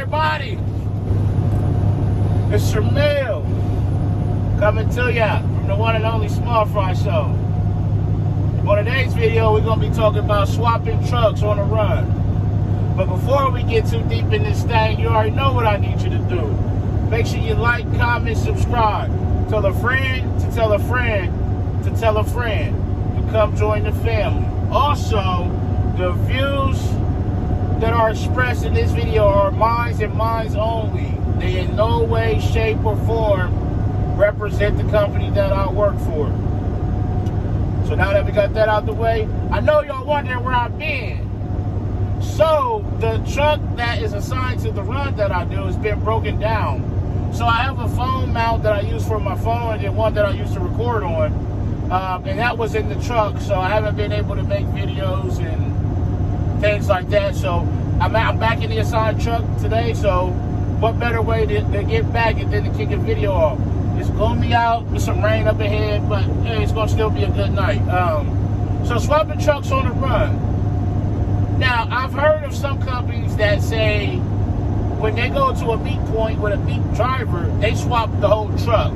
everybody? It's Shamil coming to ya from the one and only Small Fry Show. On today's video, we're going to be talking about swapping trucks on the run. But before we get too deep in this thing, you already know what I need you to do. Make sure you like, comment, subscribe. Tell a friend to tell a friend to tell a friend to come join the family. Also, the views that are expressed in this video are mine and mine only. They in no way, shape, or form represent the company that I work for. So now that we got that out the way, I know y'all wondering where I've been. So the truck that is assigned to the run that I do has been broken down. So I have a phone mount that I use for my phone and then one that I used to record on. And that was in the truck, so I haven't been able to make videos and things like that. So I'm back in the assigned truck today, so what better way to get back than to kick a video off? It's going to be out with some rain up ahead, but hey, it's going to still be a good night. So swapping trucks on the run. Now, I've heard of some companies that say when they go to a meet point with a meet driver, they swap the whole truck.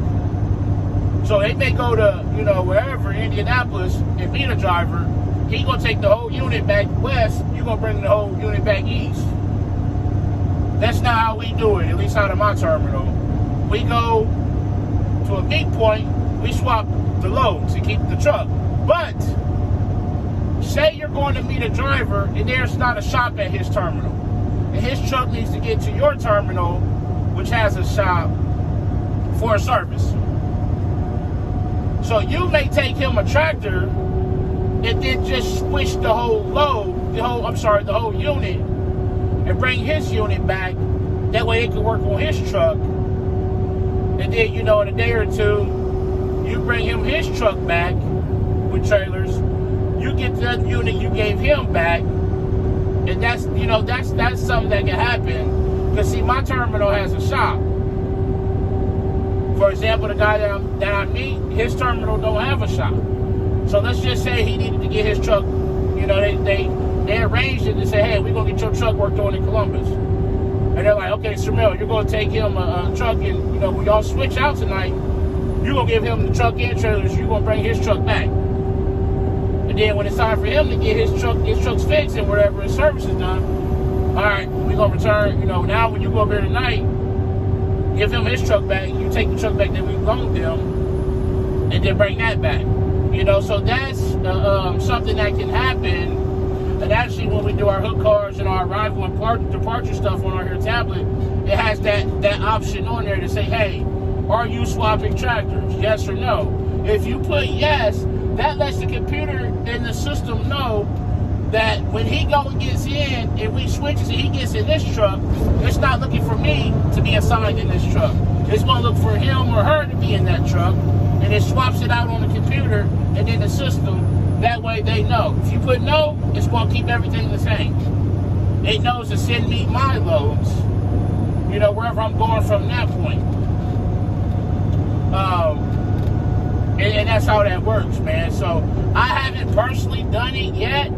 So they may go to, wherever, Indianapolis, and meet a driver. He's going to take the whole unit back west. You're going to bring the whole unit back east. That's not how we do it, at least out of my terminal. We go to a meet point, we swap the loads to keep the truck. But say you're going to meet a driver and there's not a shop at his terminal. And his truck needs to get to your terminal, which has a shop, for a service. So you may take him a tractor and then just switch the whole load, the whole unit, and bring his unit back. That way it can work on his truck. And then, in a day or two, you bring him his truck back with trailers. You get that unit you gave him back. And that's something that can happen. Because see, my terminal has a shop. For example, the guy that I meet, his terminal don't have a shop. So let's just say he needed to get his truck, they arranged it to say, hey, we're going to get your truck worked on in Columbus. And they're like, okay, Shamil, you're going to take him a truck and, we all switch out tonight. You're going to give him the truck and trailers. You're going to bring his truck back. And then when it's time for him to get his truck's fixed and whatever his service is done, all right, we're going to return, now when you go up here tonight, give him his truck back. You take the truck back that we loaned him and then bring that back. So that's something that can happen. And actually, when we do our hook cards and our arrival and departure stuff on our here tablet, it has that option on there to say, hey, are you swapping tractors? Yes or no? If you put yes, that lets the computer and the system know that when he gets in and we switches and he gets in this truck, it's not looking for me to be assigned in this truck. It's going to look for him or her to be in that truck, and it swaps it out on the computer and then the system. That way they know. If you put no, it's going to keep everything the same. It knows to send me my loads, wherever I'm going from that point. And that's how that works, man. So I haven't personally done it yet,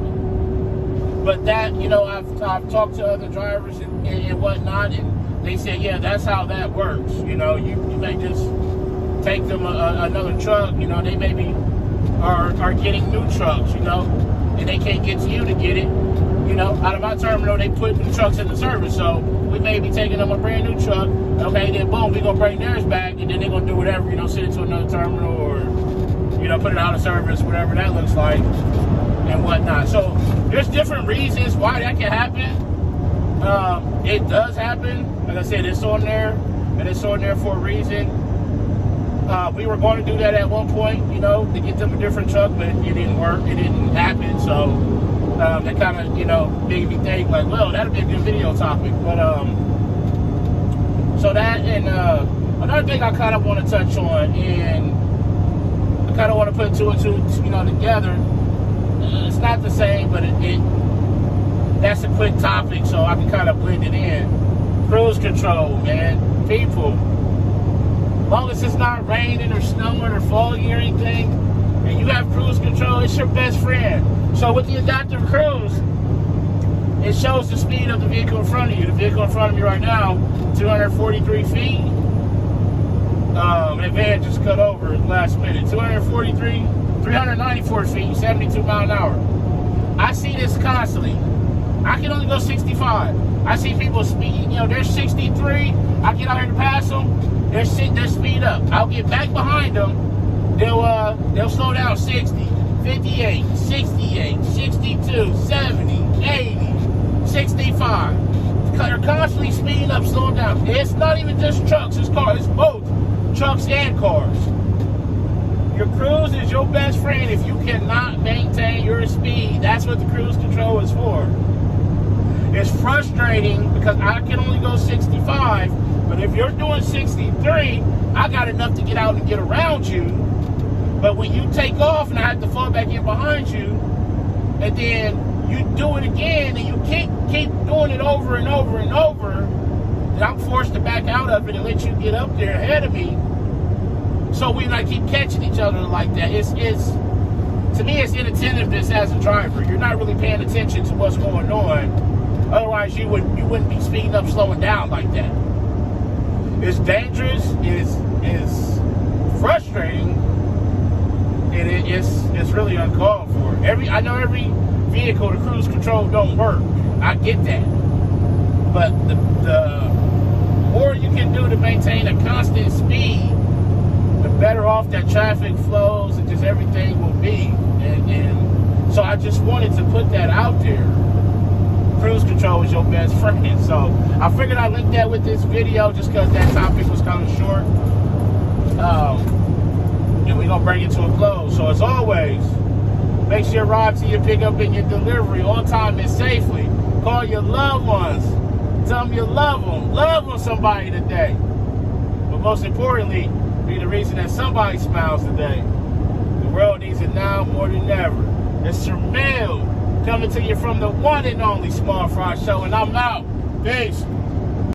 but that, I've talked to other drivers and whatnot, and they say, yeah, that's how that works. You may just take them another truck. They maybe are getting new trucks, and they can't get to you to get it. Out of my terminal, they put new trucks in the service, so we may be taking them a brand new truck. Okay, then boom, we're going to bring theirs back, and then they're going to do whatever, send it to another terminal or, put it out of service, whatever that looks like, and whatnot. So there's different reasons why that can happen. It does happen. Like I said, it's on there, and it's on there for a reason. We were going to do that at one point, to get them a different truck, but it didn't work. It didn't happen. So that kind of, made me think like, well, that'd be a good video topic. But so that, and another thing I kind of want to touch on, and I kind of want to put two and two, together. It's not the same, but that's a quick topic, so I can kind of blend it in. Cruise control, man. People. As long as it's not raining or snowing or foggy or anything, and you have cruise control, it's your best friend. So with the adaptive cruise, it shows the speed of the vehicle in front of you. The vehicle in front of me right now, 243 feet. That van just cut over last minute. 394 feet, 72 mile an hour. I see this constantly. I can only go 65. I see people speed, they're 63. I get out here to pass them. They're speed up. I'll get back behind them. They'll slow down 60, 58, 68, 62, 70, 80, 65. They're constantly speeding up, slowing down. It's not even just trucks, it's cars. It's both trucks and cars. Your cruise is your best friend if you cannot maintain your speed. That's what the cruise control is for. It's frustrating because I can only go 65, but if you're doing 63, I got enough to get out and get around you. But when you take off and I have to fall back in behind you, and then you do it again, and you keep doing it over and over and over, then I'm forced to back out of it and let you get up there ahead of me. So we not keep catching each other like that. It's to me, it's inattentiveness as a driver. You're not really paying attention to what's going on. Otherwise, you wouldn't be speeding up, slowing down like that. It's dangerous. It's frustrating, and it's really uncalled for. I know every vehicle, the cruise control don't work. I get that, but the more you can do to maintain a constant speed, the better off that traffic flows and just everything will be. And so I just wanted to put that out there. Cruise control is your best friend. So I figured I'd link that with this video just because that topic was kind of short. And we're going to bring it to a close. So as always, make sure your ride to your pickup and your delivery on time and safely. Call your loved ones. Tell them you love them. Love on somebody today. But most importantly, be the reason that somebody smiles today. The world needs it now more than ever. It's Shermel coming to you from the one and only Small Fry Show, and I'm out. Peace.